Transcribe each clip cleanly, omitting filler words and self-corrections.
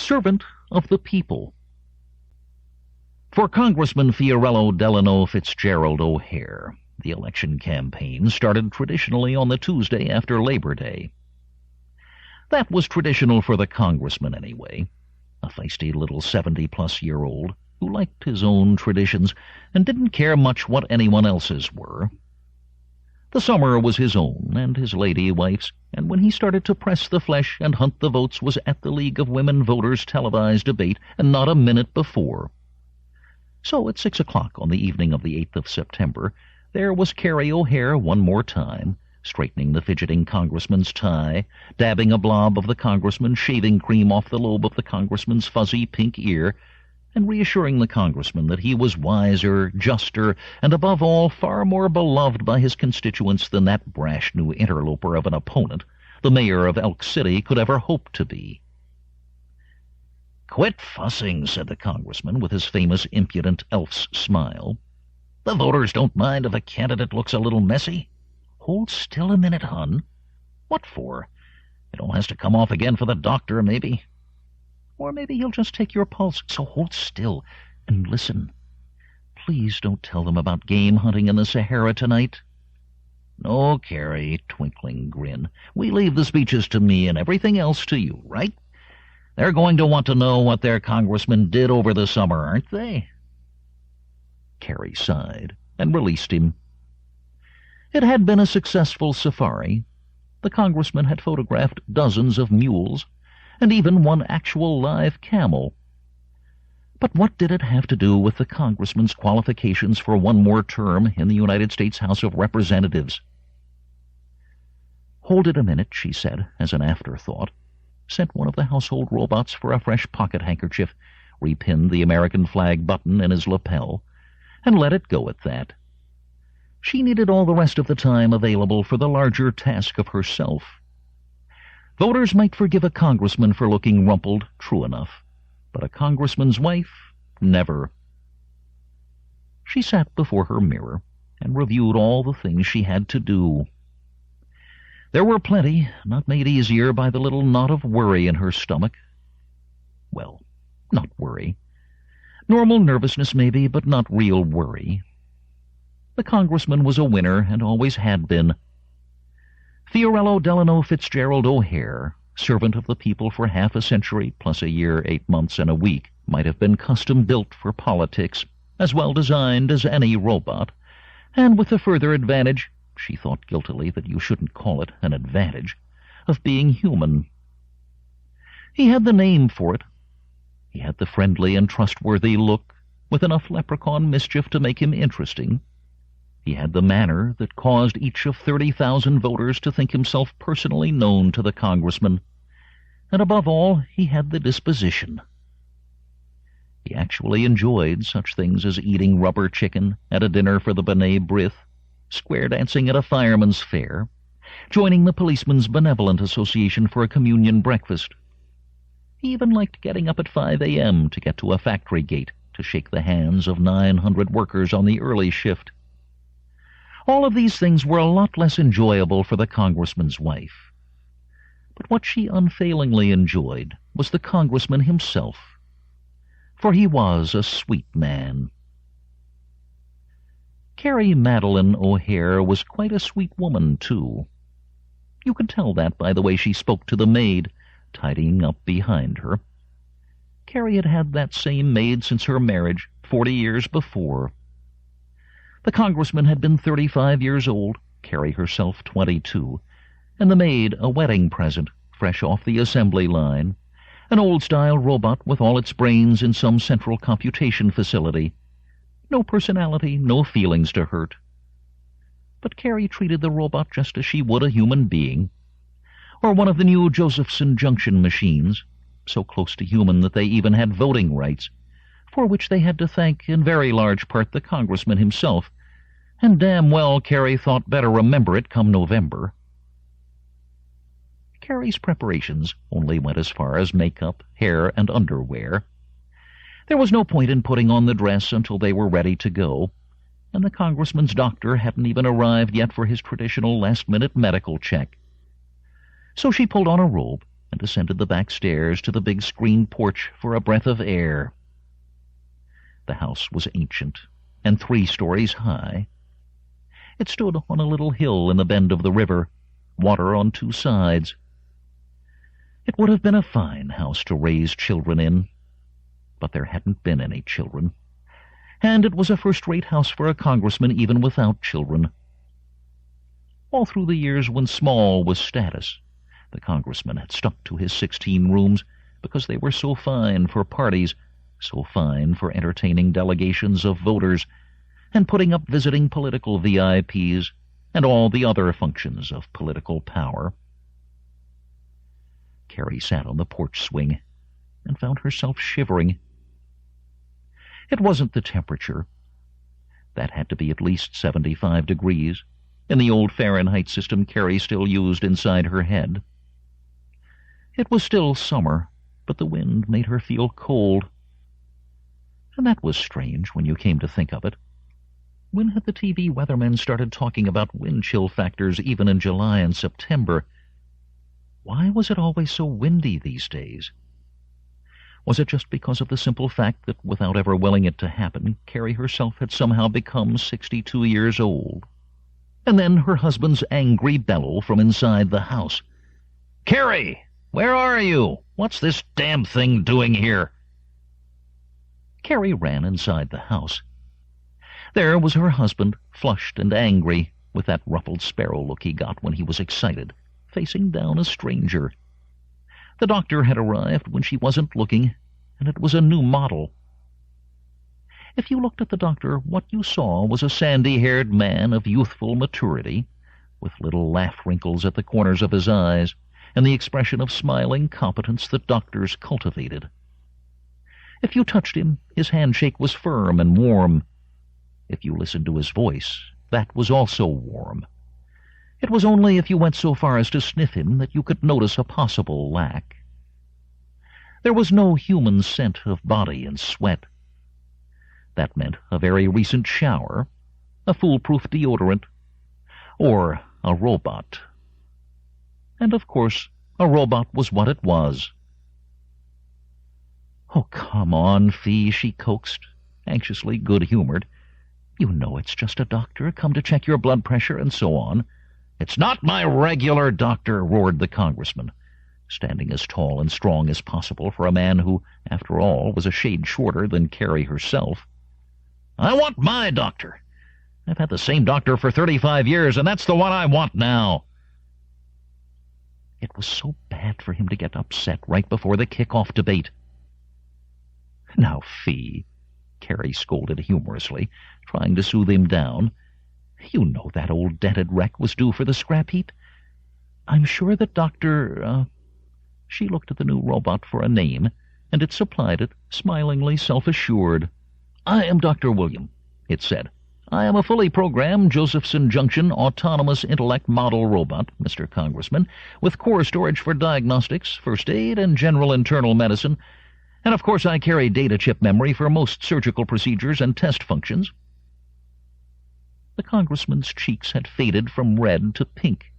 servant of the people. For Congressman Fiorello Delano Fitzgerald O'Hare, the election campaign started traditionally on the Tuesday after Labor Day. That was traditional for the congressman anyway, a feisty little 70-plus-year-old who liked his own traditions and didn't care much what anyone else's were. The summer was his own and his lady wife's, and when he started to press the flesh and hunt the votes was at the League of Women Voters televised debate, and not a minute before. So at 6 o'clock on the evening of the 8th of September, there was Carrie O'Hare one more time, straightening the fidgeting congressman's tie, dabbing a blob of the congressman's shaving cream off the lobe of the congressman's fuzzy pink ear, and reassuring the congressman that he was wiser, juster, and above all far more beloved by his constituents than that brash new interloper of an opponent, the mayor of Elk City, could ever hope to be. "Quit fussing," said the congressman with his famous impudent elf's smile. "The voters don't mind if a candidate looks a little messy. Hold still a minute, hon. What for? It all has to come off again for the doctor, maybe. Or maybe he'll just take your pulse, so hold still and listen. Please don't tell them about game hunting in the Sahara tonight." "No, Carrie," twinkling grin. "We leave the speeches to me and everything else to you, right? They're going to want to know what their congressman did over the summer, aren't they?" Carrie sighed and released him. It had been a successful safari. The congressman had photographed dozens of mules, and even one actual live camel. But what did it have to do with the congressman's qualifications for one more term in the United States House of Representatives? "Hold it a minute," she said, as an afterthought, sent one of the household robots for a fresh pocket handkerchief, repinned the American flag button in his lapel, and let it go at that. She needed all the rest of the time available for the larger task of herself. Voters might forgive a congressman for looking rumpled, true enough, but a congressman's wife, never. She sat before her mirror and reviewed all the things she had to do. There were plenty, not made easier by the little knot of worry in her stomach. Well, not worry. Normal nervousness, maybe, but not real worry. The congressman was a winner and always had been. Fiorello Delano Fitzgerald O'Hare, servant of the people for half a century, plus a year, 8 months, and a week, might have been custom-built for politics, as well-designed as any robot, and with the further advantage, she thought guiltily that you shouldn't call it an advantage, of being human. He had the name for it. He had the friendly and trustworthy look, with enough leprechaun mischief to make him interesting. He had the manner that caused each of 30,000 voters to think himself personally known to the congressman. And above all, he had the disposition. He actually enjoyed such things as eating rubber chicken at a dinner for the B'nai B'rith, square dancing at a fireman's fair, joining the Policemen's Benevolent Association for a communion breakfast. He even liked getting up at 5 a.m. to get to a factory gate to shake the hands of 900 workers on the early shift. All of these things were a lot less enjoyable for the congressman's wife. But what she unfailingly enjoyed was the congressman himself, for he was a sweet man. Carrie Madeline O'Hare was quite a sweet woman, too. You could tell that by the way she spoke to the maid, tidying up behind her. Carrie had had that same maid since her marriage, 40 years before. The congressman had been 35 years old, Carrie herself 22, and the maid a wedding present, fresh off the assembly line, an old-style robot with all its brains in some central computation facility. No personality, no feelings to hurt. But Carrie treated the robot just as she would a human being, or one of the new Josephson Junction machines, so close to human that they even had voting rights, for which they had to thank in very large part the congressman himself, and damn well Carrie thought better remember it come November. Carrie's preparations only went as far as makeup, hair, and underwear. There was no point in putting on the dress until they were ready to go, and the congressman's doctor hadn't even arrived yet for his traditional last-minute medical check. So she pulled on a robe, and descended the back stairs to the big screened porch for a breath of air. The house was ancient and 3 stories high. It stood on a little hill in the bend of the river, water on 2 sides. It would have been a fine house to raise children in, but there hadn't been any children, and it was a first-rate house for a congressman even without children. All through the years when small was status, the congressman had stuck to his 16 rooms because they were so fine for parties, so fine for entertaining delegations of voters, and putting up visiting political VIPs and all the other functions of political power. Carrie sat on the porch swing and found herself shivering. It wasn't the temperature. That had to be at least 75 degrees, in the old Fahrenheit system Carrie still used inside her head. It was still summer, but the wind made her feel cold. And that was strange when you came to think of it. When had the TV weathermen started talking about wind chill factors even in July and September? Why was it always so windy these days? Was it just because of the simple fact that, without ever willing it to happen, Carrie herself had somehow become 62 years old? And then her husband's angry bellow from inside the house. "Carrie, where are you? What's this damn thing doing here?" Carrie ran inside the house. There was her husband, flushed and angry, with that ruffled sparrow look he got when he was excited, facing down a stranger. The doctor had arrived when she wasn't looking, and it was a new model. If you looked at the doctor, what you saw was a sandy-haired man of youthful maturity, with little laugh wrinkles at the corners of his eyes, and the expression of smiling competence that doctors cultivated. If you touched him, his handshake was firm and warm. If you listened to his voice, that was also warm. It was only if you went so far as to sniff him that you could notice a possible lack. There was no human scent of body and sweat. That meant a very recent shower, a foolproof deodorant, or a robot. And of course, a robot was what it was. "Oh, come on, Fee," she coaxed, anxiously good-humored. "You know it's just a doctor, come to check your blood pressure and so on." "It's not my regular doctor," roared the congressman, standing as tall and strong as possible for a man who, after all, was a shade shorter than Carrie herself. "I want my doctor. I've had the same doctor for 35 years, and that's the one I want now." It was so bad for him to get upset right before the kick-off debate. "Now, Fee," Carrie scolded humorously, trying to soothe him down, "you know that old dented wreck was due for the scrap heap. I'm sure that Dr. She looked at the new robot for a name, and it supplied it, smilingly self-assured. "I am Dr. William," it said. "I am a fully programmed Josephson Junction autonomous intellect model robot, Mr. Congressman, with core storage for diagnostics, first aid, and general internal medicine. And of course I carry data chip memory for most surgical procedures and test functions." The congressman's cheeks had faded from red to pink.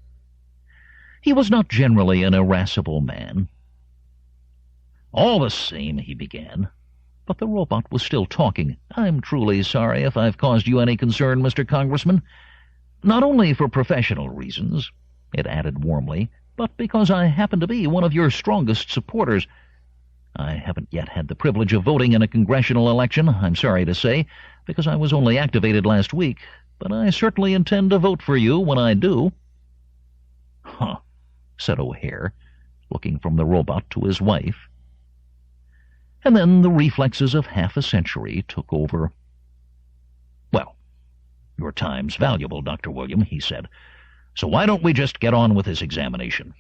He was not generally an irascible man. "All the same," he began, but the robot was still talking. "I'm truly sorry if I've caused you any concern, Mr. Congressman. Not only for professional reasons," it added warmly, "but because I happen to be one of your strongest supporters. I haven't yet had the privilege of voting in a congressional election, I'm sorry to say, because I was only activated last week, but I certainly intend to vote for you when I do." "Huh," said O'Hare, looking from the robot to his wife. And then the reflexes of half a century took over. "Well, your time's valuable, Dr. William," he said, "so why don't we just get on with this examination?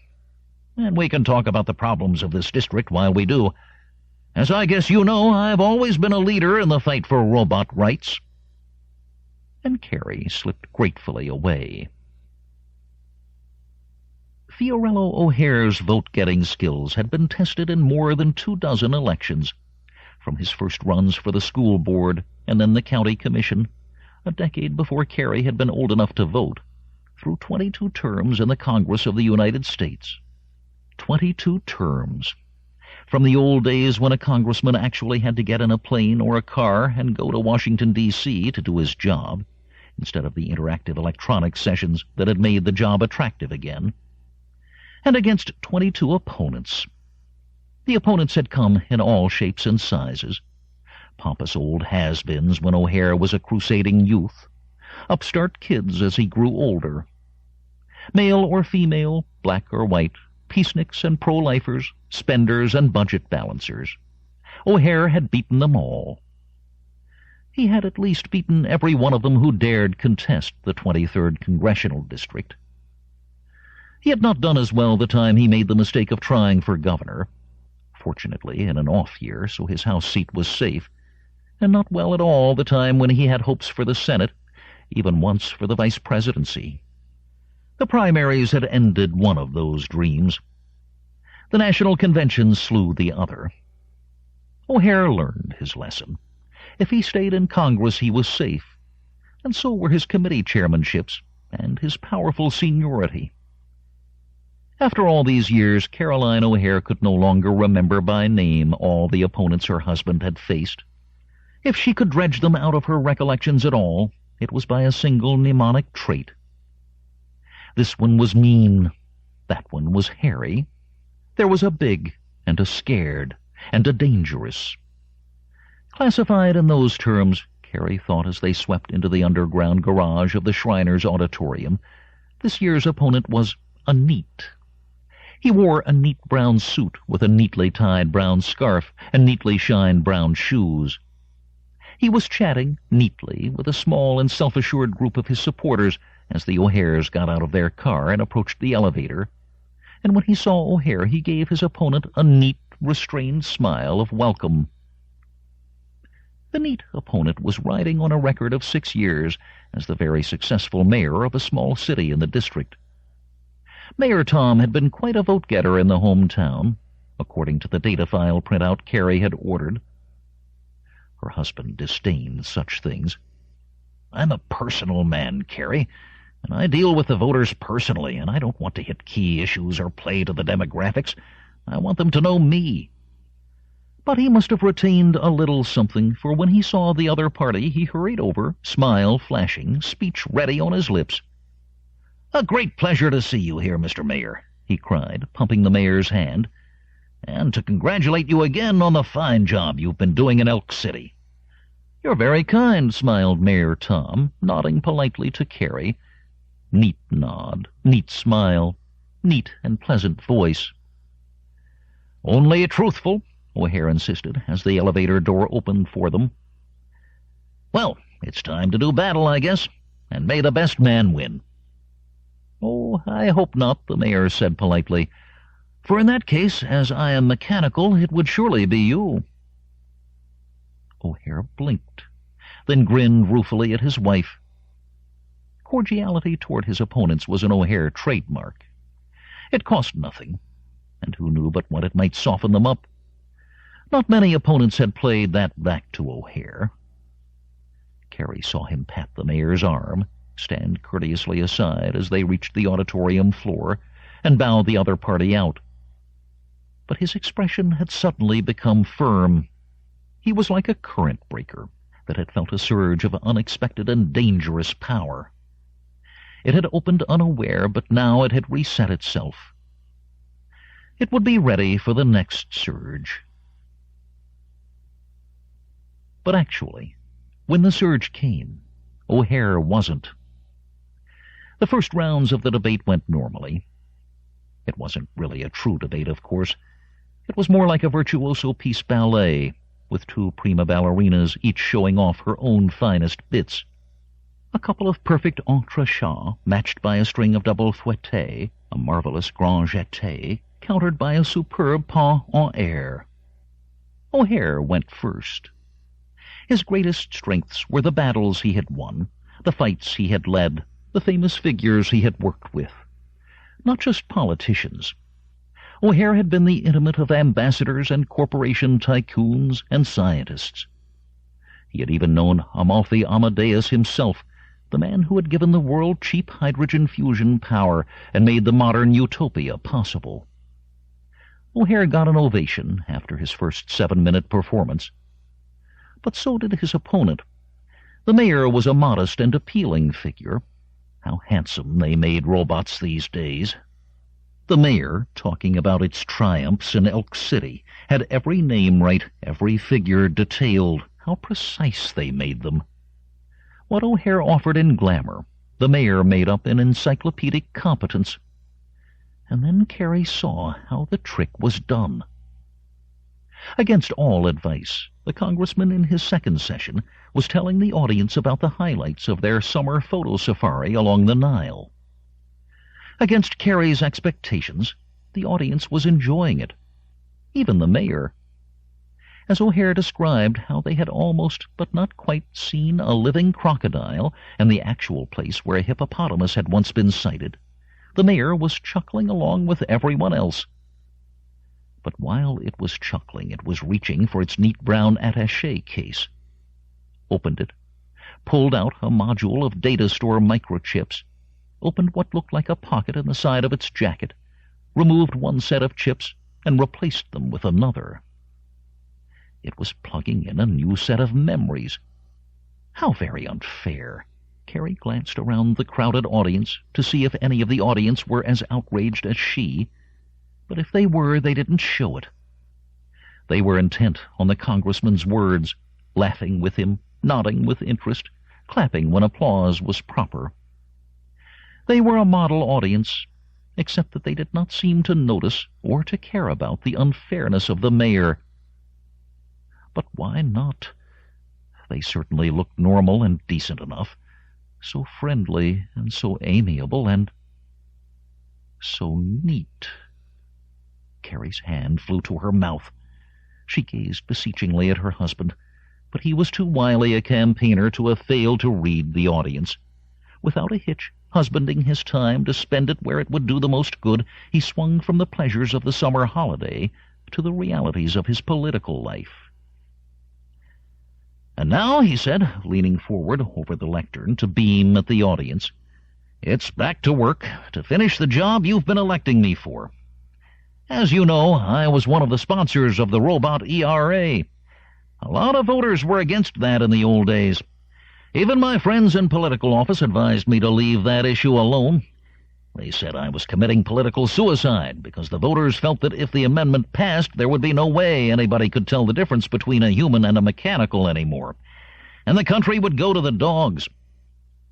And we can talk about the problems of this district while we do. As I guess you know, I've always been a leader in the fight for robot rights." And Carrie slipped gratefully away. Fiorello O'Hare's vote-getting skills had been tested in more than 24 elections, from his first runs for the school board and then the county commission, a decade before Carrie had been old enough to vote, through 22 terms in the Congress of the United States. 22 terms. From the old days when a congressman actually had to get in a plane or a car and go to Washington, D.C. to do his job, instead of the interactive electronic sessions that had made the job attractive again. And against 22 opponents. The opponents had come in all shapes and sizes. Pompous old has-beens when O'Hare was a crusading youth. Upstart kids as he grew older. Male or female, black or white, peaceniks and pro-lifers, spenders and budget balancers. O'Hare had beaten them all. He had at least beaten every one of them who dared contest the 23rd Congressional District. He had not done as well the time he made the mistake of trying for governor, fortunately in an off year, so his House seat was safe, and not well at all the time when he had hopes for the Senate, even once for the vice presidency. The primaries had ended one of those dreams. The National Convention slew the other. O'Hare learned his lesson. If he stayed in Congress, he was safe, and so were his committee chairmanships and his powerful seniority. After all these years, Caroline O'Hare could no longer remember by name all the opponents her husband had faced. If she could dredge them out of her recollections at all, it was by a single mnemonic trait. This one was mean. That one was hairy. There was a big, and a scared, and a dangerous. Classified in those terms, Carrie thought as they swept into the underground garage of the Shriners Auditorium, this year's opponent was a neat. He wore a neat brown suit with a neatly tied brown scarf and neatly shined brown shoes. He was chatting neatly with a small and self-assured group of his supporters as the O'Hares got out of their car and approached the elevator, and when he saw O'Hare he gave his opponent a neat, restrained smile of welcome. The neat opponent was riding on a record of 6 years as the very successful mayor of a small city in the district. Mayor Tom had been quite a vote-getter in the hometown, according to the data file printout Carrie had ordered. Her husband disdained such things. "I'm a personal man, Carrie, and I deal with the voters personally, and I don't want to hit key issues or play to the demographics. I want them to know me." But he must have retained a little something, for when he saw the other party, he hurried over, smile flashing, speech ready on his lips. "A great pleasure to see you here, Mr. Mayor," he cried, pumping the mayor's hand, "and to congratulate you again on the fine job you've been doing in Elk City." "You're very kind," smiled Mayor Tom, nodding politely to Carrie. Neat nod, neat smile, neat and pleasant voice. "Only truthful," O'Hare insisted as the elevator door opened for them. "Well, it's time to do battle, I guess, and may the best man win." "Oh, I hope not," the mayor said politely, "for in that case, as I am mechanical, it would surely be you." O'Hare blinked, then grinned ruefully at his wife. Cordiality toward his opponents was an O'Hare trademark. It cost nothing, and who knew but what it might soften them up? Not many opponents had played that back to O'Hare. Carrie saw him pat the mayor's arm, stand courteously aside as they reached the auditorium floor, and bow the other party out. But his expression had suddenly become firm. He was like a current breaker that had felt a surge of unexpected and dangerous power. It had opened unaware, but now it had reset itself. It would be ready for the next surge. But actually, when the surge came, O'Hare wasn't. The first rounds of the debate went normally. It wasn't really a true debate, of course. It was more like a virtuoso piece ballet, with 2 prima ballerinas each showing off her own finest bits. A couple of perfect entre-chats, matched by a string of double fouettés, a marvelous grand jeté, countered by a superb pas en air. O'Hare went first. His greatest strengths were the battles he had won, the fights he had led, the famous figures he had worked with. Not just politicians. O'Hare had been the intimate of ambassadors and corporation tycoons and scientists. He had even known Amalfi Amadeus himself, the man who had given the world cheap hydrogen fusion power and made the modern utopia possible. O'Hare got an ovation after his first 7-minute performance. But so did his opponent. The mayor was a modest and appealing figure. How handsome they made robots these days. The mayor, talking about its triumphs in Elk City, had every name right, every figure detailed, how precise they made them. What O'Hare offered in glamour, the mayor made up in encyclopedic competence. And then Carey saw how the trick was done. Against all advice, the congressman in his second session was telling the audience about the highlights of their summer photo safari along the Nile. Against Carey's expectations, the audience was enjoying it. Even the mayor. As O'Hare described how they had almost but not quite seen a living crocodile and the actual place where a hippopotamus had once been sighted, the mayor was chuckling along with everyone else. But while it was chuckling, it was reaching for its neat brown attaché case. Opened it, pulled out a module of data store microchips, opened what looked like a pocket in the side of its jacket, removed one set of chips, and replaced them with another. It was plugging in a new set of memories. How very unfair! Carey glanced around the crowded audience to see if any of the audience were as outraged as she, but if they were, they didn't show it. They were intent on the congressman's words, laughing with him, nodding with interest, clapping when applause was proper. They were a model audience, except that they did not seem to notice or to care about the unfairness of the mayor. But why not? They certainly looked normal and decent enough, so friendly and so amiable and so neat. Carey's hand flew to her mouth. She gazed beseechingly at her husband, but he was too wily a campaigner to have failed to read the audience. Without a hitch, husbanding his time to spend it where it would do the most good, he swung from the pleasures of the summer holiday to the realities of his political life. "And now," he said, leaning forward over the lectern to beam at the audience, "it's back to work, to finish the job you've been electing me for. As you know, I was one of the sponsors of the robot ERA. A lot of voters were against that in the old days. Even my friends in political office advised me to leave that issue alone. They said I was committing political suicide because the voters felt that if the amendment passed, there would be no way anybody could tell the difference between a human and a mechanical anymore, and the country would go to the dogs.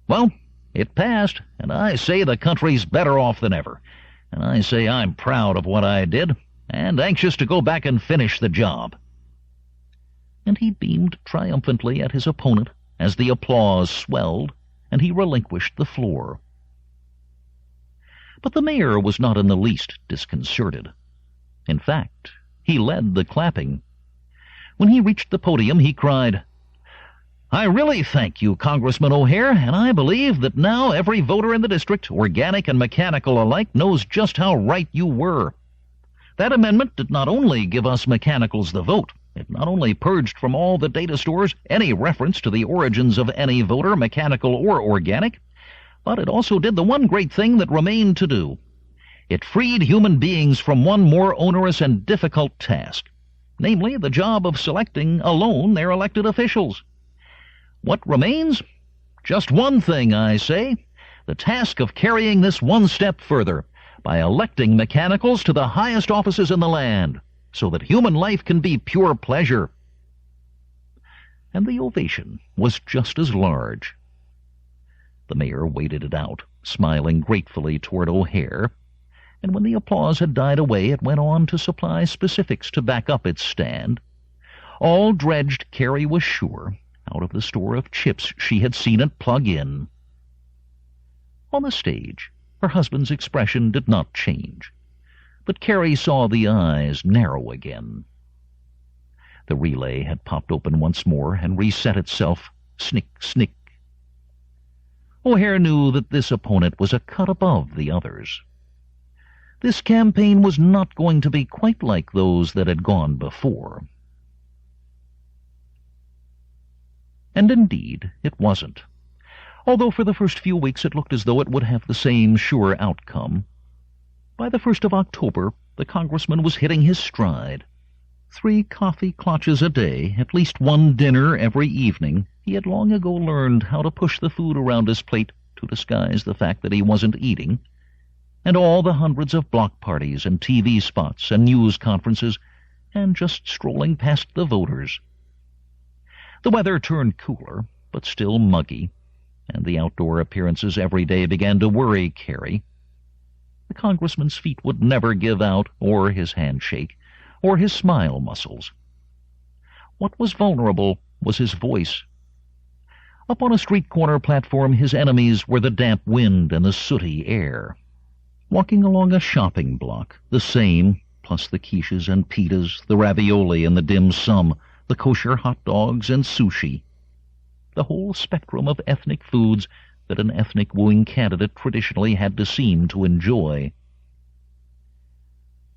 Well, it passed, and I say the country's better off than ever, and I say I'm proud of what I did and anxious to go back and finish the job." And he beamed triumphantly at his opponent as the applause swelled and he relinquished the floor. But the mayor was not in the least disconcerted. In fact, he led the clapping. When he reached the podium, he cried, "I really thank you, Congressman O'Hare, and I believe that now every voter in the district, organic and mechanical alike, knows just how right you were. That amendment did not only give us mechanicals the vote, it not only purged from all the data stores any reference to the origins of any voter, mechanical or organic, but it also did the one great thing that remained to do. It freed human beings from one more onerous and difficult task, namely the job of selecting alone their elected officials. What remains? Just one thing, I say, the task of carrying this one step further, by electing mechanicals to the highest offices in the land, so that human life can be pure pleasure." And the ovation was just as large. The mayor waited it out, smiling gratefully toward O'Hare, and when the applause had died away, it went on to supply specifics to back up its stand. All dredged, Carey was sure, out of the store of chips she had seen it plug in. On the stage, her husband's expression did not change, but Carey saw the eyes narrow again. The relay had popped open once more and reset itself, snick, snick. O'Hare knew that this opponent was a cut above the others. This campaign was not going to be quite like those that had gone before. And indeed, it wasn't. Although for the first few weeks it looked as though it would have the same sure outcome. By the 1st of October, The congressman was hitting his stride. 3 coffee clutches a day, at least 1 dinner every evening. He had long ago learned how to push the food around his plate to disguise the fact that he wasn't eating. And all the hundreds of block parties and TV spots and news conferences, and just strolling past the voters. The weather turned cooler, but still muggy, and the outdoor appearances every day began to worry Carrie. The congressman's feet would never give out, or his handshake, or his smile muscles. What was vulnerable was his voice. Up on a street corner platform, his enemies were the damp wind and the sooty air. Walking along a shopping block, the same, plus the quiches and pitas, the ravioli and the dim sum, the kosher hot dogs and sushi. The whole spectrum of ethnic foods that an ethnic wooing candidate traditionally had to seem to enjoy.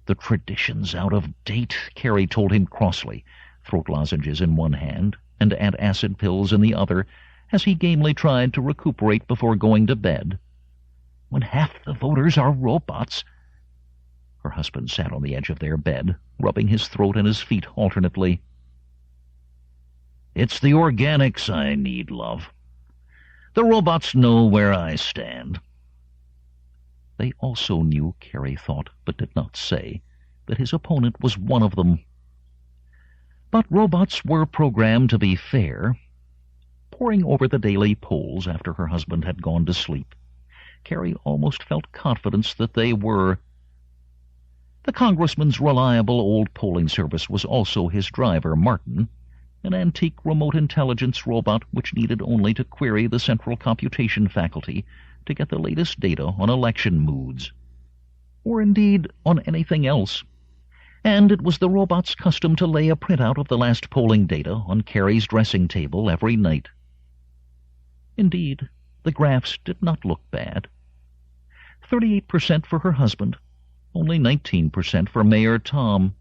The tradition's out of date, Carrie told him crossly, throat lozenges in one hand and antacid pills in the other, as he gamely tried to recuperate before going to bed. When half the voters are robots. Her husband sat on the edge of their bed, rubbing his throat and his feet alternately. It's the organics I need, love. The robots know where I stand. They also knew, Carrie thought, but did not say, that his opponent was one of them. But robots were programmed to be fair. Poring over the daily polls after her husband had gone to sleep, Carrie almost felt confidence that they were. The congressman's reliable old polling service was also his driver, Martin, an antique remote intelligence robot which needed only to query the central computation faculty to get the latest data on election moods, or indeed on anything else. And it was the robot's custom to lay a printout of the last polling data on Carrie's dressing table every night. Indeed, the graphs did not look bad. 38% for her husband, only 19% for Mayor Tom.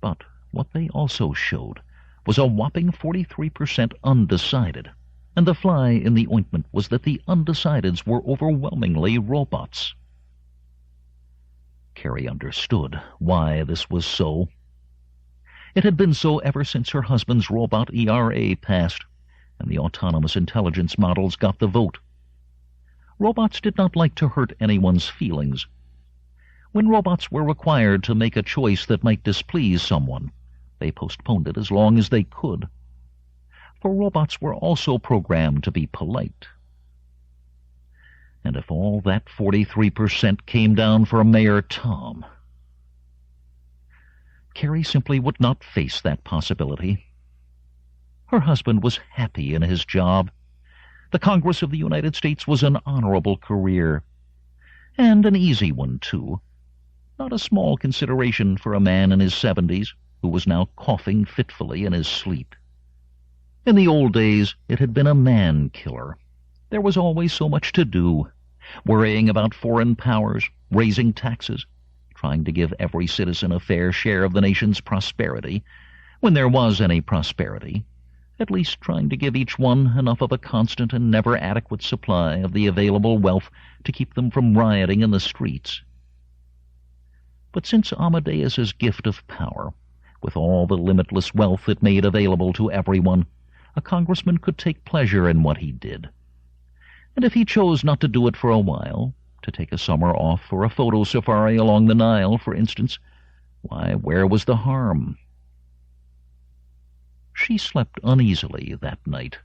But what they also showed was a whopping 43% undecided, and the fly in the ointment was that the undecideds were overwhelmingly robots. Carrie understood why this was so. It had been so ever since her husband's robot ERA passed, and the autonomous intelligence models got the vote. Robots did not like to hurt anyone's feelings. When robots were required to make a choice that might displease someone, they postponed it as long as they could. For robots were also programmed to be polite. And if all that 43% came down for Mayor Tom, Carrie simply would not face that possibility. Her husband was happy in his job. The Congress of the United States was an honorable career, and an easy one, too. Not a small consideration for a man in his 70s who was now coughing fitfully in his sleep. In the old days, it had been a man-killer. There was always so much to do, worrying about foreign powers, raising taxes, trying to give every citizen a fair share of the nation's prosperity, when there was any prosperity, at least trying to give each one enough of a constant and never adequate supply of the available wealth to keep them from rioting in the streets. But since Amadeus's gift of power, with all the limitless wealth it made available to everyone, a congressman could take pleasure in what he did. And if he chose not to do it for a while, to take a summer off for a photo safari along the Nile, for instance, why, where was the harm? She slept uneasily that night.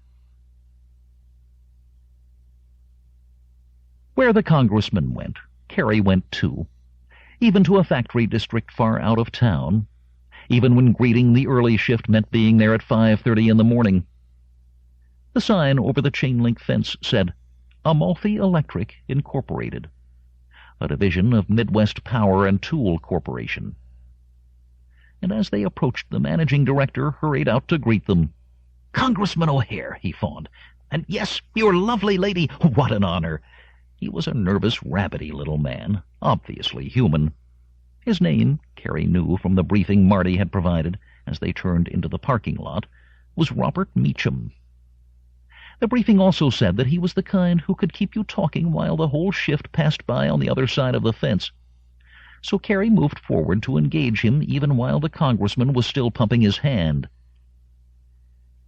Where the congressman went, Carrie went too, even to a factory district far out of town, even when greeting the early shift meant being there at 5:30 in the morning. The sign over the chain-link fence said, Amalfi Electric Incorporated, a division of Midwest Power and Tool Corporation. And as they approached, the managing director hurried out to greet them. "Congressman O'Hare," he fawned. "And yes, your lovely lady, what an honor." He was a nervous, rabbity little man, obviously human. His name, Carrie knew from the briefing Marty had provided as they turned into the parking lot, was Robert Meacham. The briefing also said that he was the kind who could keep you talking while the whole shift passed by on the other side of the fence. so Carrie moved forward to engage him even while the congressman was still pumping his hand.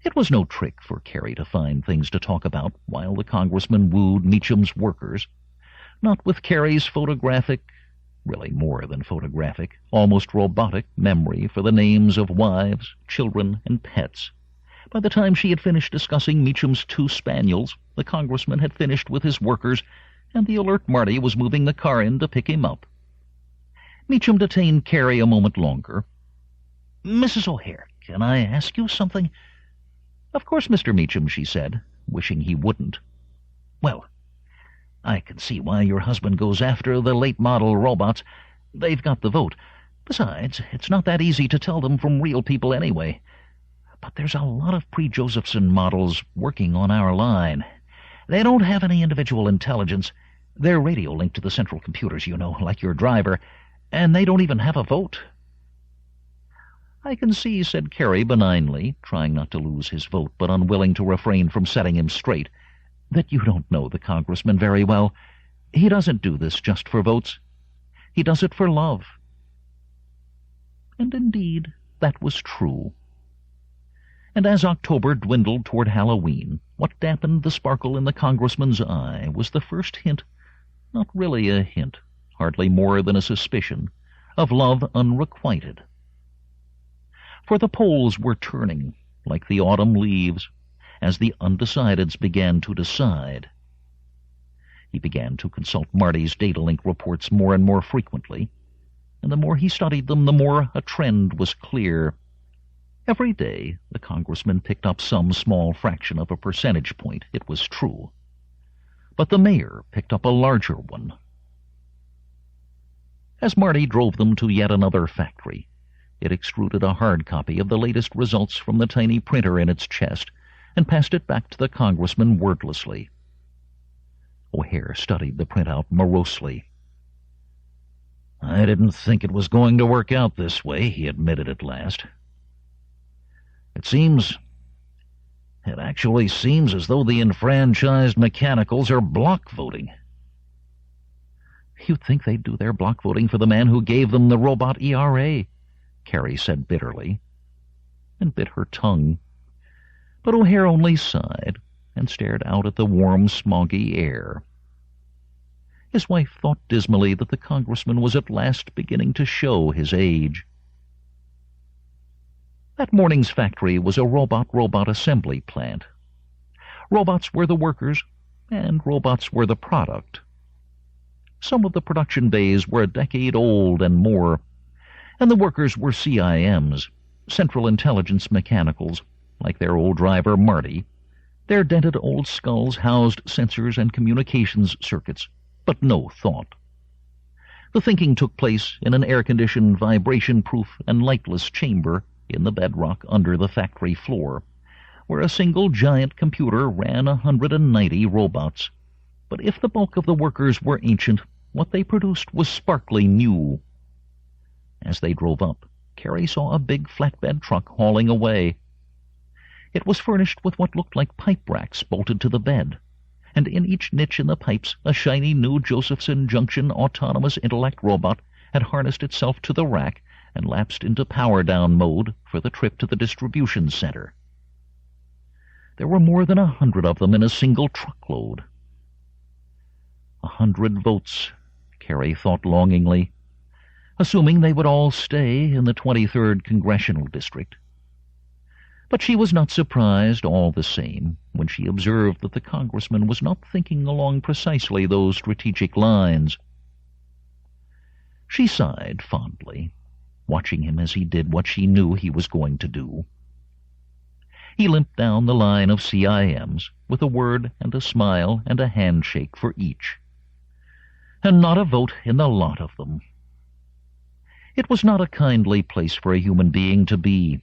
It was no trick for Carrie to find things to talk about while the congressman wooed Meacham's workers, not with Carrie's photographic, really more than photographic, almost robotic memory for the names of wives, children, and pets. By the time she had finished discussing Meacham's 2 spaniels, the congressman had finished with his workers, and the alert Marty was moving the car in to pick him up. Meacham detained Carrie a moment longer. "Mrs. O'Hare, can I ask you something?" "Of course, Mr. Meacham," she said, wishing he wouldn't. "Well, I can see why your husband goes after the late-model robots. They've got the vote. Besides, it's not that easy to tell them from real people anyway. But there's a lot of pre-Josephson models working on our line. They don't have any individual intelligence. They're radio-linked to the central computers, you know, like your driver, and they don't even have a vote." "I can see," said Carrie benignly, trying not to lose his vote, but unwilling to refrain from setting him straight, "that you don't know the congressman very well. He doesn't do this just for votes. He does it for love." And indeed, that was true. And as October dwindled toward Halloween, what dampened the sparkle in the congressman's eye was the first hint, not really a hint, hardly more than a suspicion, of love unrequited. For the polls were turning, like the autumn leaves, as the undecideds began to decide. He began to consult Marty's data-link reports more and more frequently, and the more he studied them, the more a trend was clear. Every day the congressman picked up some small fraction of a percentage point, it was true. But the mayor picked up a larger one. As Marty drove them to yet another factory, it extruded a hard copy of the latest results from the tiny printer in its chest and passed it back to the congressman wordlessly. O'Hare studied the printout morosely. "I didn't think it was going to work out this way," he admitted at last. It actually seems as though the enfranchised mechanicals are block voting." "You'd think they'd do their block voting for the man who gave them the robot ERA," Carrie said bitterly, and bit her tongue. But O'Hare only sighed and stared out at the warm, smoggy air. His wife thought dismally that the congressman was at last beginning to show his age. That morning's factory was a robot assembly plant. Robots were the workers, and robots were the product. Some of the production bays were a decade old and more, and the workers were CIMs, Central Intelligence Mechanicals, like their old driver Marty. Their dented old skulls housed sensors and communications circuits, but no thought. The thinking took place in an air-conditioned, vibration-proof, and lightless chamber in the bedrock under the factory floor, where a single giant computer ran 190 robots. But if the bulk of the workers were ancient, what they produced was sparkly new. As they drove up, Carrie saw a big flatbed truck hauling away. It was furnished with what looked like pipe racks bolted to the bed, and in each niche in the pipes a shiny new Josephson Junction autonomous intellect robot had harnessed itself to the rack and lapsed into power-down mode for the trip to the distribution center. There were more than 100 of them in a single truckload. 100 votes, Carrie thought longingly, assuming they would all stay in the 23rd Congressional District. But she was not surprised, all the same, when she observed that the congressman was not thinking along precisely those strategic lines. She sighed fondly, watching him as he did what she knew he was going to do. He limped down the line of CIMs with a word and a smile and a handshake for each. And not a vote in the lot of them. It was not a kindly place for a human being to be,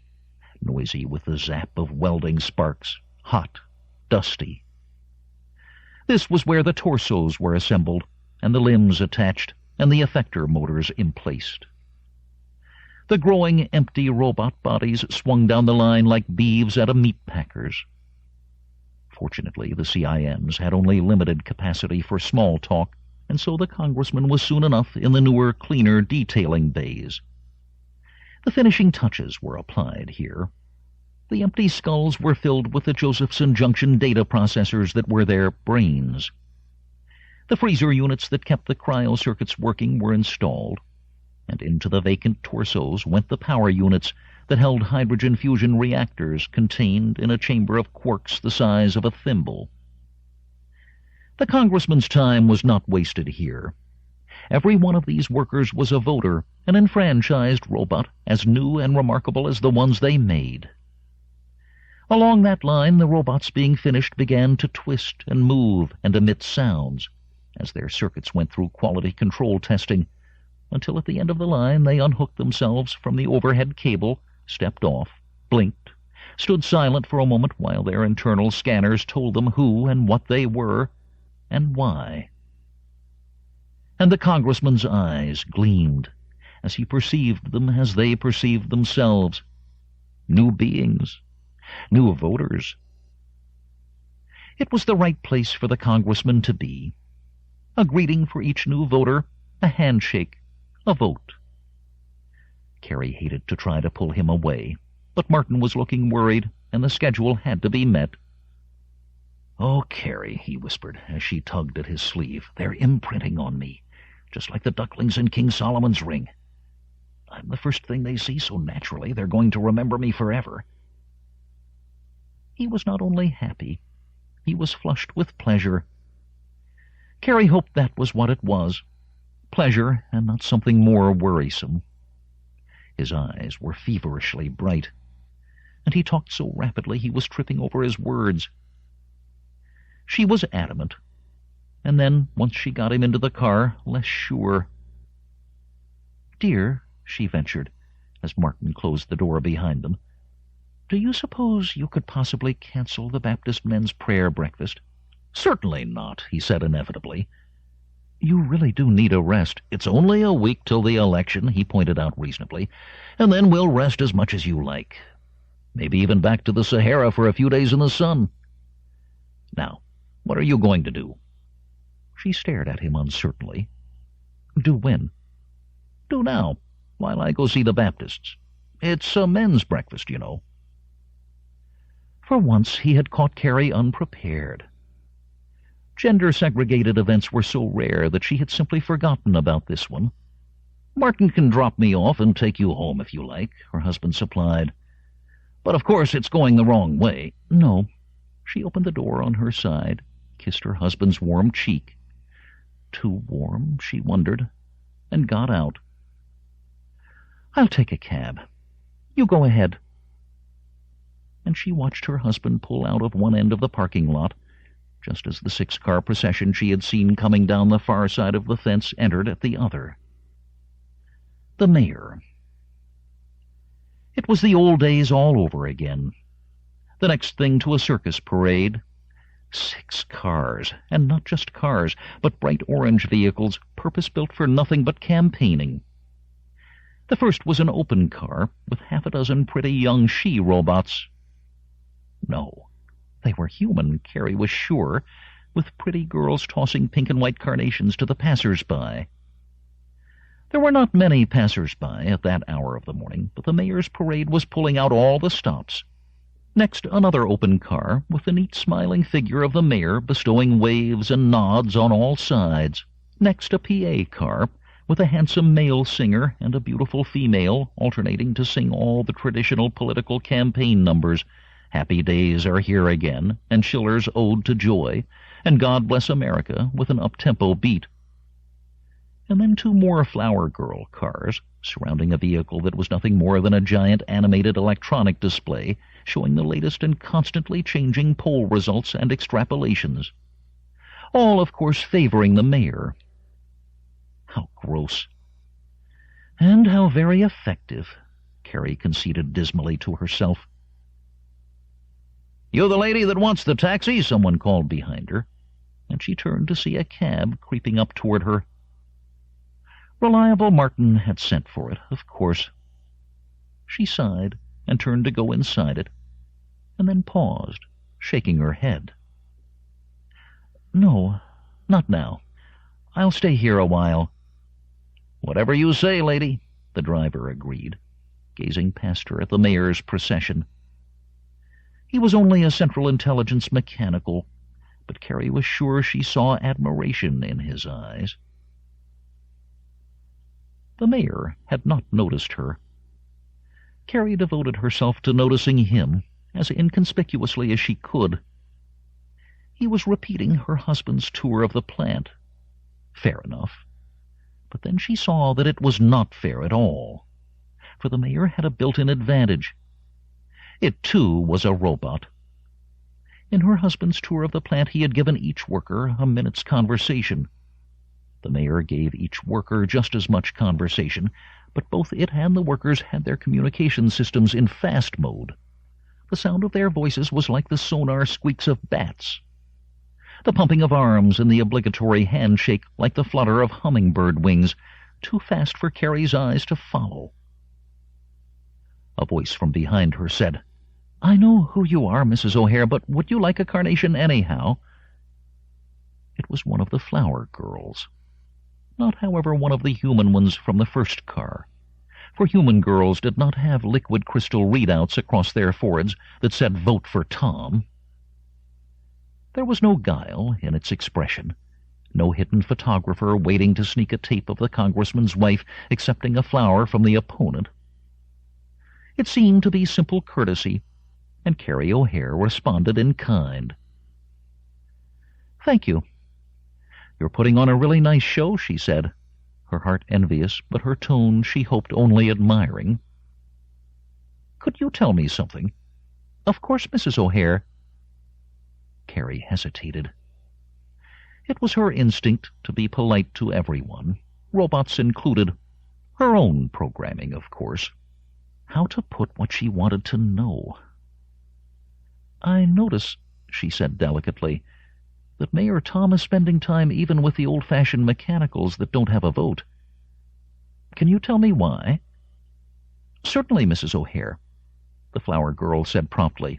noisy with the zap of welding sparks, hot, dusty. This was where the torsos were assembled, and the limbs attached, and the effector motors emplaced. The growing, empty robot bodies swung down the line like beeves at a meat packer's. Fortunately, the CIMs had only limited capacity for small talk, and so the congressman was soon enough in the newer, cleaner detailing bays. The finishing touches were applied here. The empty skulls were filled with the Josephson Junction data processors that were their brains. The freezer units that kept the cryo circuits working were installed, and into the vacant torsos went the power units that held hydrogen fusion reactors contained in a chamber of quarks the size of a thimble. The congressman's time was not wasted here. Every one of these workers was a voter, an enfranchised robot as new and remarkable as the ones they made. Along that line, the robots being finished began to twist and move and emit sounds as their circuits went through quality control testing, until at the end of the line they unhooked themselves from the overhead cable, stepped off, blinked, stood silent for a moment while their internal scanners told them who and what they were and why. And the congressman's eyes gleamed as he perceived them as they perceived themselves. New beings, new voters. It was the right place for the congressman to be. A greeting for each new voter, a handshake, a vote. Carrie hated to try to pull him away, but Martin was looking worried, and the schedule had to be met. "Oh, Carrie," he whispered as she tugged at his sleeve, "they're imprinting on me, just like the ducklings in King Solomon's ring. I'm the first thing they see, so naturally they're going to remember me forever." He was not only happy, he was flushed with pleasure. Carrie hoped that was what it was, pleasure and not something more worrisome. His eyes were feverishly bright, and he talked so rapidly he was tripping over his words. She was adamant, and then, once she got him into the car, less sure. "Dear," she ventured, as Martin closed the door behind them, "do you suppose you could possibly cancel the Baptist men's prayer breakfast?" "Certainly not," he said inevitably. "You really do need a rest." "It's only a week till the election," he pointed out reasonably, "and then we'll rest as much as you like. Maybe even back to the Sahara for a few days in the sun. Now, what are you going to do?" She stared at him uncertainly. "Do when?" "Do now, while I go see the Baptists. It's a men's breakfast, you know." For once he had caught Carrie unprepared. Gender-segregated events were so rare that she had simply forgotten about this one. "Martin can drop me off and take you home if you like," her husband supplied. "But of course it's going the wrong way." "No." She opened the door on her side, kissed her husband's warm cheek. Too warm, she wondered, and got out. "I'll take a cab. You go ahead." And she watched her husband pull out of one end of the parking lot, just as the 6-car procession she had seen coming down the far side of the fence entered at the other. The mayor. It was the old days all over again. The next thing to a circus parade. 6 cars, and not just cars, but bright orange vehicles, purpose-built for nothing but campaigning. The first was an open car, with half a dozen pretty young she-robots. No. They were human, Carrie was sure, with pretty girls tossing pink and white carnations to the passers-by. There were not many passers-by at that hour of the morning, but the mayor's parade was pulling out all the stops. Next, another open car, with the neat smiling figure of the mayor bestowing waves and nods on all sides. Next, a PA car, with a handsome male singer and a beautiful female alternating to sing all the traditional political campaign numbers, Happy Days Are Here Again, and Schiller's Ode to Joy, and God Bless America with an up-tempo beat. And then 2 more flower girl cars, surrounding a vehicle that was nothing more than a giant animated electronic display showing the latest and constantly changing poll results and extrapolations. All, of course, favoring the mayor. How gross. And how very effective, Carrie conceded dismally to herself. "You the lady that wants the taxi?" someone called behind her, and she turned to see a cab creeping up toward her. Reliable Martin had sent for it, of course. She sighed and turned to go inside it, and then paused, shaking her head. "No, not now. I'll stay here a while." "Whatever you say, lady," the driver agreed, gazing past her at the mayor's procession. He was only a Central Intelligence mechanical, but Carrie was sure she saw admiration in his eyes. The mayor had not noticed her. Carrie devoted herself to noticing him as inconspicuously as she could. He was repeating her husband's tour of the plant. Fair enough. But then she saw that it was not fair at all, for the mayor had a built-in advantage. It, too, was a robot. In her husband's tour of the plant, he had given each worker a minute's conversation. The mayor gave each worker just as much conversation, but both it and the workers had their communication systems in fast mode. The sound of their voices was like the sonar squeaks of bats. The pumping of arms and the obligatory handshake like the flutter of hummingbird wings, too fast for Carrie's eyes to follow. A voice from behind her said, "I know who you are, Mrs. O'Hare, but would you like a carnation anyhow?" It was one of the flower girls. Not, however, one of the human ones from the first car, for human girls did not have liquid crystal readouts across their foreheads that said, "Vote for Tom." There was no guile in its expression, no hidden photographer waiting to sneak a tape of the congressman's wife accepting a flower from the opponent. It seemed to be simple courtesy, and Carrie O'Hare responded in kind. "Thank you. You're putting on a really nice show," she said, her heart envious, but her tone she hoped only admiring. "Could you tell me something?" "Of course, Mrs. O'Hare." Carrie hesitated. It was her instinct to be polite to everyone, robots included, her own programming, of course. How to put what she wanted to know? "I notice," she said delicately, "that Mayor Tom is spending time even with the old-fashioned mechanicals that don't have a vote. Can you tell me why?" "Certainly, Mrs. O'Hare," the flower girl said promptly.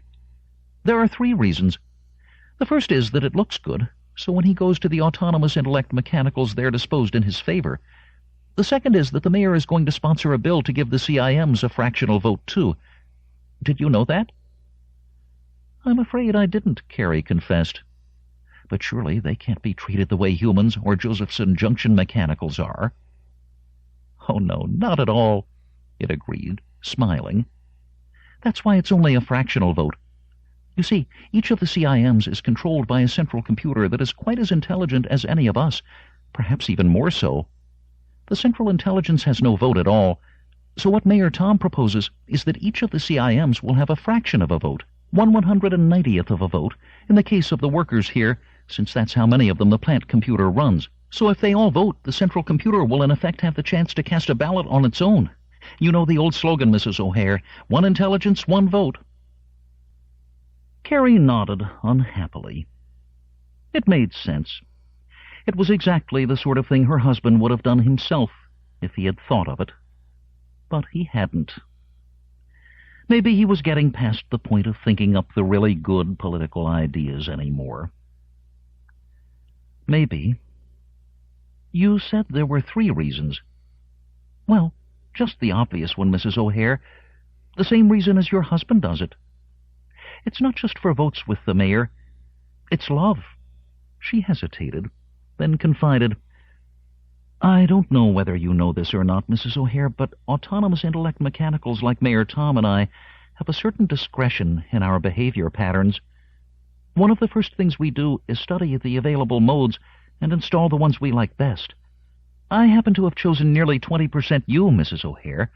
"There are 3 reasons. The first is that it looks good, so when he goes to the autonomous intellect mechanicals they're disposed in his favor. The second is that the mayor is going to sponsor a bill to give the CIMs a fractional vote, too. Did you know that?" "I'm afraid I didn't," Carrie confessed. "But surely they can't be treated the way humans or Josephson Junction mechanicals are." "Oh, no, not at all," it agreed, smiling. "That's why it's only a fractional vote. You see, each of the CIMs is controlled by a central computer that is quite as intelligent as any of us, perhaps even more so. The central intelligence has no vote at all, so what Mayor Tom proposes is that each of the CIMs will have a fraction of a vote, 1/190th of a vote, in the case of the workers here, since that's how many of them the plant computer runs. So if they all vote, the central computer will in effect have the chance to cast a ballot on its own. You know the old slogan, Mrs. O'Hare, 1 intelligence, 1 vote. Carrie nodded unhappily. It made sense. It was exactly the sort of thing her husband would have done himself if he had thought of it. But he hadn't. Maybe he was getting past the point of thinking up the really good political ideas anymore. Maybe. You said there were 3 reasons. Well, just the obvious one, Mrs. O'Hare. The same reason as your husband does it. It's not just for votes with the mayor. It's love. She hesitated, then confided, "I don't know whether you know this or not, Mrs. O'Hare, but autonomous intellect mechanicals like Mayor Tom and I have a certain discretion in our behavior patterns. One of the first things we do is study the available modes and install the ones we like best. I happen to have chosen nearly 20% you, Mrs. O'Hare,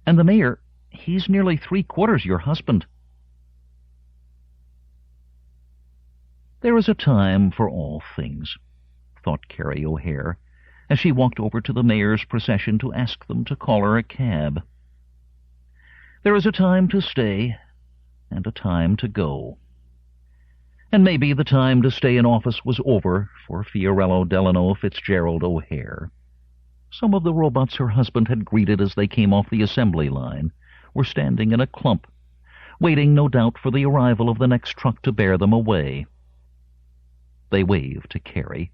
and the mayor, he's nearly 3/4 your husband." There is a time for all things, thought Carrie O'Hare, as she walked over to the mayor's procession to ask them to call her a cab. There is a time to stay and a time to go. And maybe the time to stay in office was over for Fiorello Delano Fitzgerald O'Hare. Some of the robots her husband had greeted as they came off the assembly line were standing in a clump, waiting no doubt for the arrival of the next truck to bear them away. They waved to Carrie.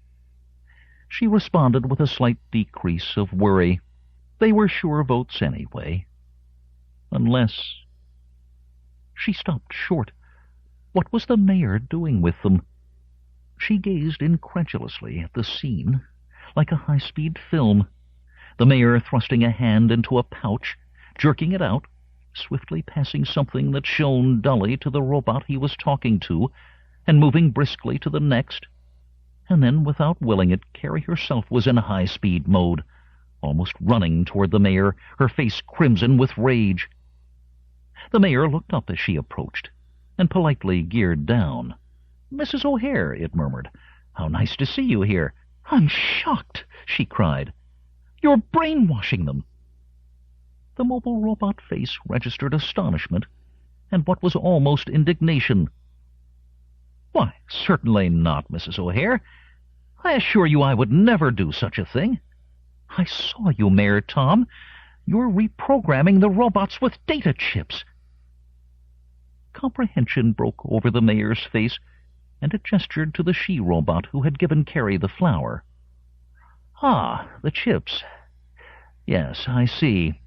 She responded with a slight decrease of worry. They were sure votes anyway. Unless... She stopped short. What was the mayor doing with them? She gazed incredulously at the scene, like a high-speed film. The mayor thrusting a hand into a pouch, jerking it out, swiftly passing something that shone dully to the robot he was talking to, and moving briskly to the next. And then, without willing it, Carrie herself was in high-speed mode, almost running toward the mayor, her face crimson with rage. The mayor looked up as she approached, and politely geared down. "Mrs. O'Hare," it murmured, "how nice to see you here." "I'm shocked," she cried. "You're brainwashing them." The mobile robot face registered astonishment, and what was almost indignation. "Why, certainly not, Mrs. O'Hare. I assure you I would never do such a thing. I saw you, Mayor Tom. You're reprogramming the robots with data chips." Comprehension broke over the mayor's face, and it gestured to the she-robot who had given Carrie the flower. "Ah, the chips. Yes, I see."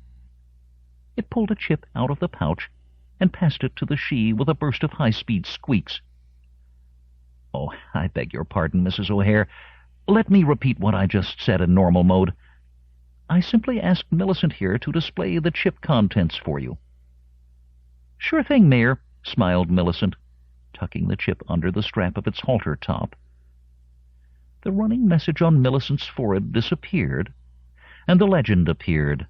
It pulled a chip out of the pouch and passed it to the she with a burst of high-speed squeaks. "Oh, I beg your pardon, Mrs. O'Hare. Let me repeat what I just said in normal mode. I simply asked Millicent here to display the chip contents for you." "Sure thing, Mayor," smiled Millicent, tucking the chip under the strap of its halter top. The running message on Millicent's forehead disappeared, and the legend appeared.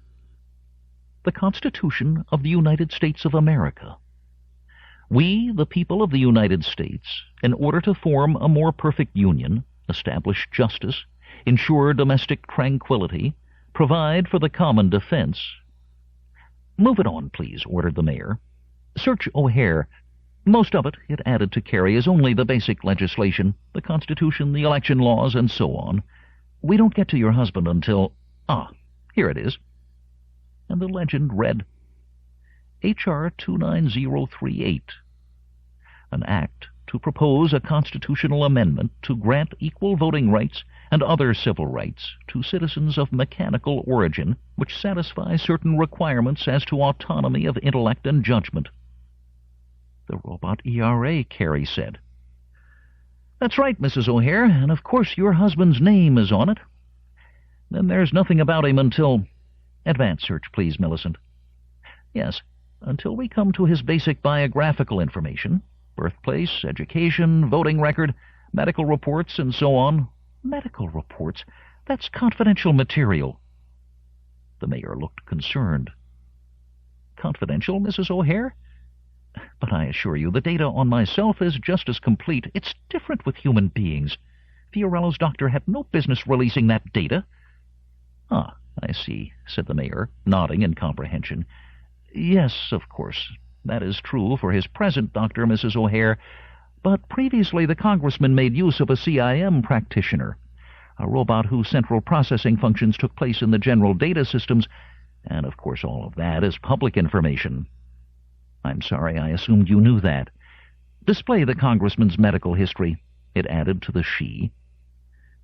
The Constitution of the United States of America. "We, the people of the United States, in order to form a more perfect union, establish justice, ensure domestic tranquility, provide for the common defense." "Move it on, please," ordered the mayor. "Search O'Hare. Most of it," it added to Carrie, "is only the basic legislation, the Constitution, the election laws, and so on. We don't get to your husband until... here it is." And the legend read, H.R. 29038, an act to propose a constitutional amendment to grant equal voting rights and other civil rights to citizens of mechanical origin which satisfy certain requirements as to autonomy of intellect and judgment. "The robot ERA," Carrie said. "That's right, Mrs. O'Hare, and of course your husband's name is on it. Then there's nothing about him until... Advance search, please, Millicent. Yes, until we come to his basic biographical information, birthplace, education, voting record, medical reports, and so on." "Medical reports? That's confidential material." The mayor looked concerned. "Confidential, Mrs. O'Hare? But I assure you the data on myself is just as complete. It's different with human beings. Fiorello's doctor had no business releasing that data." "Ah, I see," said the mayor, nodding in comprehension. "Yes, of course, that is true for his present doctor, Mrs. O'Hare, but previously the congressman made use of a CIM practitioner, a robot whose central processing functions took place in the general data systems, and of course all of that is public information." "I'm sorry, I assumed you knew that. Display the congressman's medical history," it added to the she,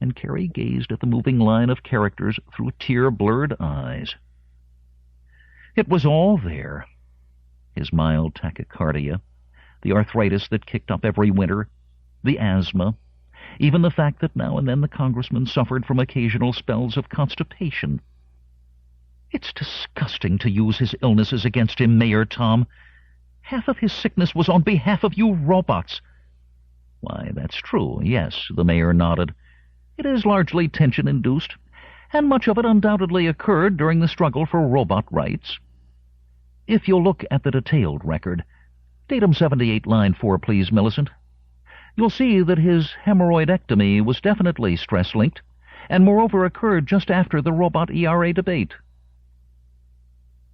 and Carrie gazed at the moving line of characters through tear-blurred eyes. It was all there. His mild tachycardia, the arthritis that kicked up every winter, the asthma, even the fact that now and then the congressman suffered from occasional spells of constipation. "It's disgusting to use his illnesses against him, Mayor Tom. Half of his sickness was on behalf of you robots." "Why, that's true, yes," the mayor nodded. "It is largely tension-induced, and much of it undoubtedly occurred during the struggle for robot rights. If you'll look at the detailed record, datum 78, line 4, please, Millicent, you'll see that his hemorrhoidectomy was definitely stress-linked, and moreover occurred just after the robot ERA debate."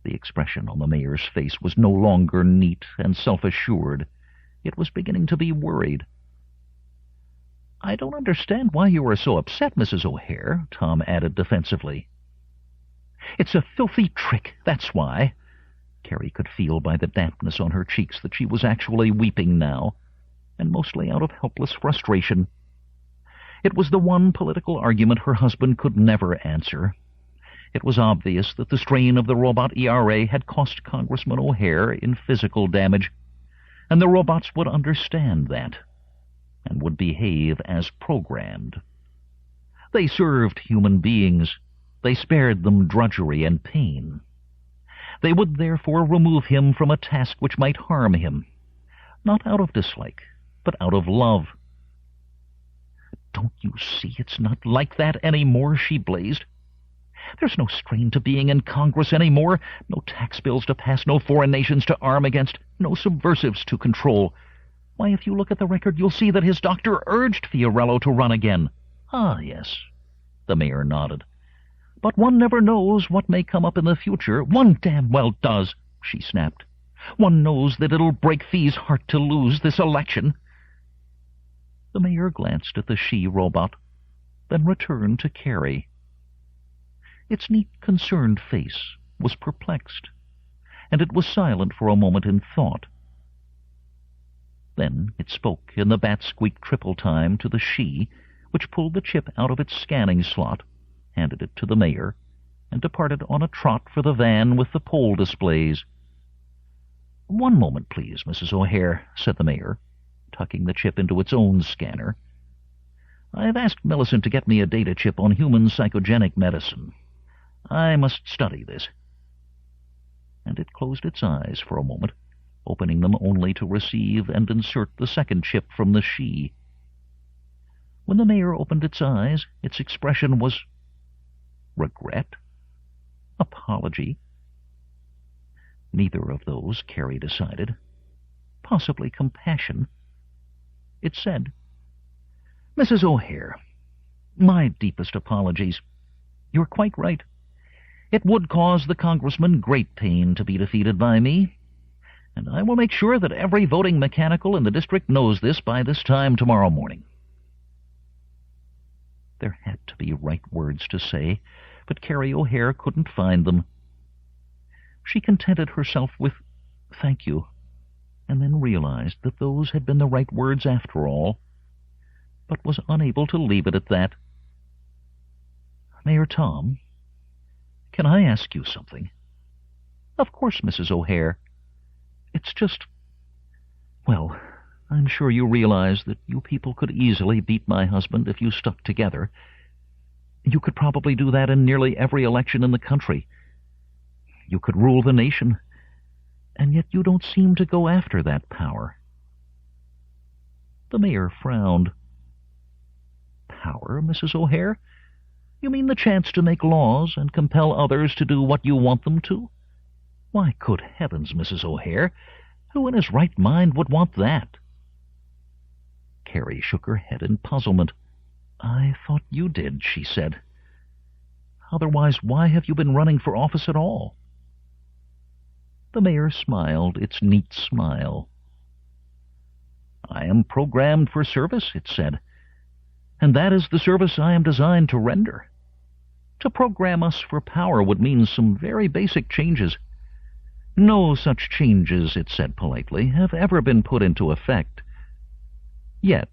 The expression on the mayor's face was no longer neat and self-assured. It was beginning to be worried. "I don't understand why you are so upset, Mrs. O'Hare," Tom added defensively. "It's a filthy trick, that's why." Carrie could feel by the dampness on her cheeks that she was actually weeping now, and mostly out of helpless frustration. It was the one political argument her husband could never answer. It was obvious that the strain of the robot ERA had cost Congressman O'Hare in physical damage, and the robots would understand that, and would behave as programmed. They served human beings. They spared them drudgery and pain. They would therefore remove him from a task which might harm him, not out of dislike, but out of love. "Don't you see it's not like that any more?" she blazed. "There's no strain to being in Congress any more, no tax bills to pass, no foreign nations to arm against, no subversives to control. Why, if you look at the record, you'll see that his doctor urged Fiorello to run again." "Ah, yes," the mayor nodded. "But one never knows what may come up in the future." "One damn well does," she snapped. "One knows that it'll break Fee's heart to lose this election." The mayor glanced at the she-robot, then returned to Carrie. Its neat, concerned face was perplexed, and it was silent for a moment in thought. Then it spoke in the bat-squeak triple time to the she, which pulled the chip out of its scanning slot, handed it to the mayor, and departed on a trot for the van with the poll displays. "One moment, please, Mrs. O'Hare," said the mayor, tucking the chip into its own scanner. "I've asked Millicent to get me a data chip on human psychogenic medicine. I must study this." And it closed its eyes for a moment, opening them only to receive and insert the second chip from the she. When the mayor opened its eyes, its expression was regret, apology. Neither of those, Carrie decided. Possibly compassion. It said, "Mrs. O'Hare, my deepest apologies. You're quite right. It would cause the congressman great pain to be defeated by me, and I will make sure that every voting mechanical in the district knows this by this time tomorrow morning." There had to be right words to say, but Carrie O'Hare couldn't find them. She contented herself with "thank you," and then realized that those had been the right words after all, but was unable to leave it at that. "Mayor Tom, can I ask you something?" "Of course, Mrs. O'Hare. It's just, well, I'm sure you realize that you people could easily beat my husband if you stuck together. You could probably do that in nearly every election in the country. You could rule the nation, and yet you don't seem to go after that power." The mayor frowned. "Power, Mrs. O'Hare? You mean the chance to make laws and compel others to do what you want them to? Why, good heavens, Mrs. O'Hare, who in his right mind would want that?" Carrie shook her head in puzzlement. "I thought you did," she said. "Otherwise, why have you been running for office at all?" The mayor smiled its neat smile. "I am programmed for service," it said, "and that is the service I am designed to render. To program us for power would mean some very basic changes. No such changes," it said politely, "have ever been put into effect. Yet